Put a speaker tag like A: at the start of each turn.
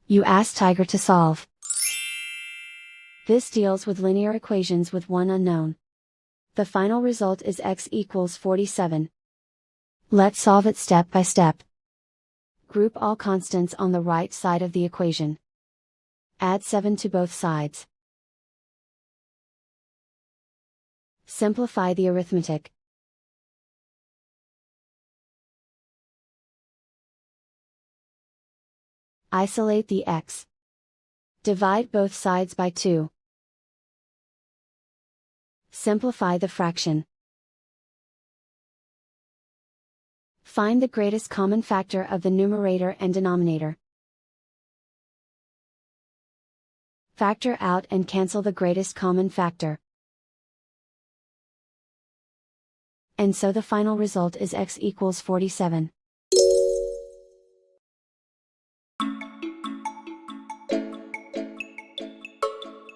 A: You ask Tiger to solve. This deals with linear equations with one unknown. The final result is x equals 47. Let's solve it step by step. Group all constants on the right side of the equation. Add 7 to both sides. Simplify the arithmetic. Isolate the x. Divide both sides by 2. Simplify the fraction. Find the greatest common factor of the numerator and denominator. Factor out and cancel the greatest common factor. And so the final result is x equals 47.